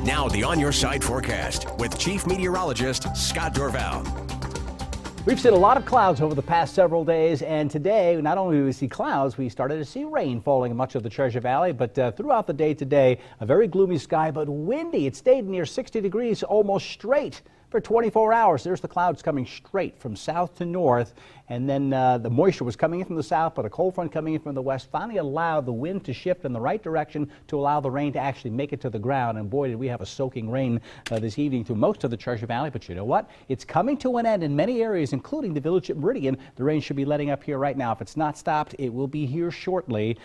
Now the On Your Side forecast with Chief Meteorologist Scott Dorval. We've seen a lot of clouds over the past several days, and today not only do we see clouds, we started to see rain falling in much of the Treasure Valley, but throughout the day today, a very gloomy sky, but windy. It stayed near 60 degrees almost straight for 24 hours. There's the clouds coming straight from south to north, and then the moisture was coming in from the south, but a cold front coming in from the west finally allowed the wind to shift in the right direction to allow the rain to actually make it to the ground. And boy, did we have a soaking rain this evening through most of the Treasure Valley. But you know what? It's coming to an end in many areas, including the village at Meridian. The rain should be letting up here right now. If it's not stopped, it will be here shortly,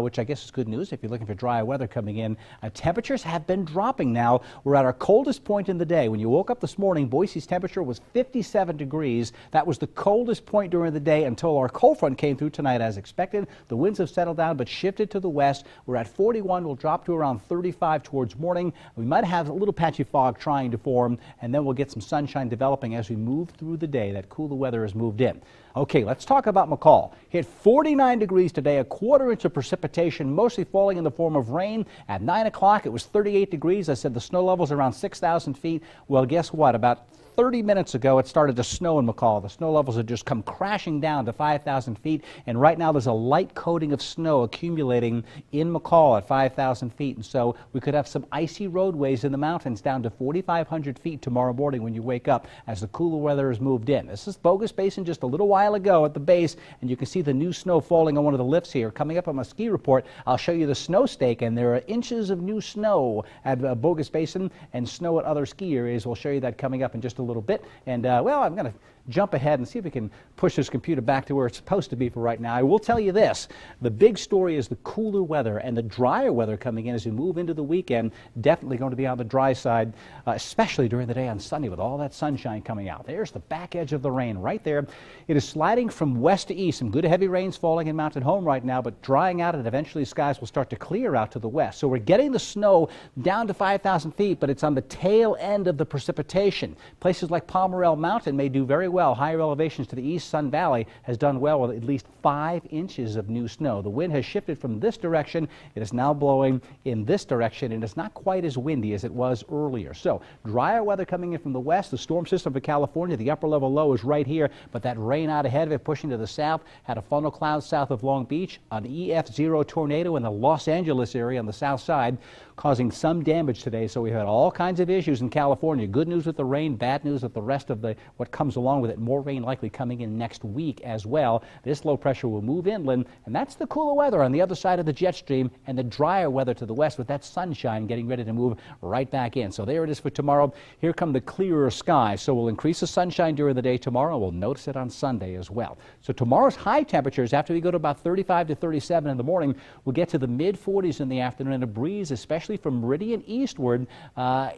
which I guess is good news if you're looking for dry weather coming in. Temperatures have been dropping now. We're at our coldest point in the day. When you woke up this morning, Boise's temperature was 57 degrees. That was the coldest point during the day until our cold front came through tonight as expected. The winds have settled down but shifted to the west. We're at 41. We'll drop to around 35 towards morning. We might have a little patchy fog trying to form, and then we'll get some sunshine developing as we move through the day. That cooler weather has moved in. Okay, let's talk about McCall. Hit 49 degrees today, a quarter inch of precipitation, mostly falling in the form of rain. At 9 o'clock, it was 38 degrees. I said the snow level's around 6,000 feet. Well, guess what? About 30 minutes ago, it started to snow in McCall. The snow levels have just come crashing down to 5,000 feet, and right now there's a light coating of snow accumulating in McCall at 5,000 feet, and so we could have some icy roadways in the mountains down to 4,500 feet tomorrow morning when you wake up as the cooler weather has moved in. This is Bogus Basin just a little while ago at the base, and you can see the new snow falling on one of the lifts here. Coming up on my ski report, I'll show you the snow stake, and there are inches of new snow at Bogus Basin and snow at other ski areas. We'll show you that coming up in just a little bit. And well, I'm going to jump ahead and see if we can push this computer back to where it's supposed to be for right now. I will tell you this, the big story is the cooler weather and the drier weather coming in as we move into the weekend. Definitely going to be on the dry side, especially during the day on Sunday with all that sunshine coming out. There's the back edge of the rain right there. It is sliding from west to east. Some good heavy rains falling in Mountain Home right now, but drying out, and eventually skies will start to clear out to the west. So we're getting the snow down to 5,000 feet, but it's on the tail end of the precipitation. Places like Pomerelle Mountain may do very well. Higher elevations to the east, Sun Valley has done well with at least 5 inches of new snow. The wind has shifted from this direction. It is now blowing in this direction, and it's not quite as windy as it was earlier. So drier weather coming in from the west. The storm system for California, the upper level low is right here, but that rain out ahead of it pushing to the south had a funnel cloud south of Long Beach, an EF0 tornado in the Los Angeles area on the south side, causing some damage today. So we had all kinds of issues in California. Good news with the rain, bad news with the rest of what comes along with it. More rain likely coming in next week as well. This low pressure will move inland, and that's the cooler weather on the other side of the jet stream, and the drier weather to the west with that sunshine getting ready to move right back in. So there it is for tomorrow. Here come the clearer skies. So we'll increase the sunshine during the day tomorrow. We'll notice it on Sunday as well. So tomorrow's high temperatures, after we go to about 35 to 37 in the morning, we'll get to the mid-40s in the afternoon, and a breeze, especially from Meridian eastward.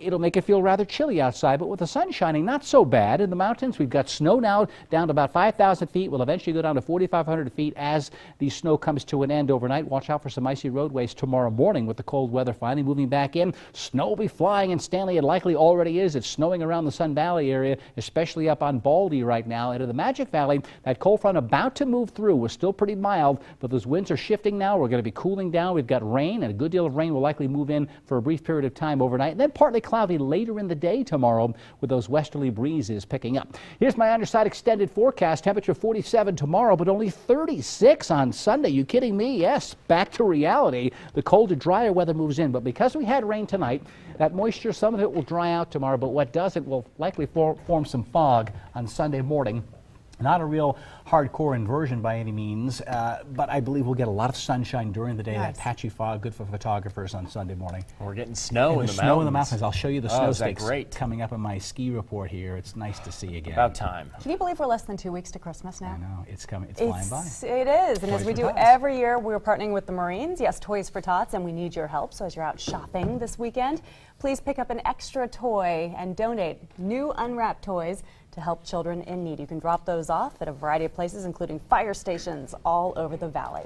It'll make it feel rather chilly outside, but with the sun shining, not so bad. In the mountains, we've got snow now down to about 5,000 feet. We'll eventually go down to 4,500 feet as the snow comes to an end overnight. Watch out for some icy roadways tomorrow morning with the cold weather finally moving back in. Snow will be flying in Stanley. It likely already is. It's snowing around the Sun Valley area, especially up on Baldy right now. Into the Magic Valley, that cold front about to move through was still pretty mild, but those winds are shifting now. We're going to be cooling down. We've got rain, and a good deal of rain will likely move in for a brief period of time overnight, and then partly cloudy later in the day tomorrow with those westerly breezes picking up. Here's my underside extended forecast. Temperature 47 tomorrow, but only 36 on Sunday. You kidding me? Yes, back to reality. The colder, drier weather moves in, but because we had rain tonight, that moisture, some of it will dry out tomorrow, but what doesn't will likely form some fog on Sunday morning. Not a real hardcore inversion by any means, but I believe we'll get a lot of sunshine during the day. Nice. That patchy fog, good for photographers on Sunday morning. We're getting snow in the snow in the mountains. I'll show you the snow is that stakes great? coming up on my ski report here. It's nice to see again. About time. Can you believe we're less than 2 weeks to Christmas now? I know, it's coming. It's flying by. It is, and as we do Tots. every year, we're partnering with the Marines. Yes, Toys for Tots, and we need your help. So as you're out shopping this weekend, please pick up an extra toy and donate new unwrapped toys to help children in need. You can drop those off at a variety of places, including fire stations all over the valley.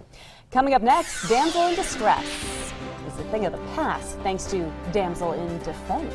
Coming up next, damsel in distress is a thing of the past thanks to damsel in defense.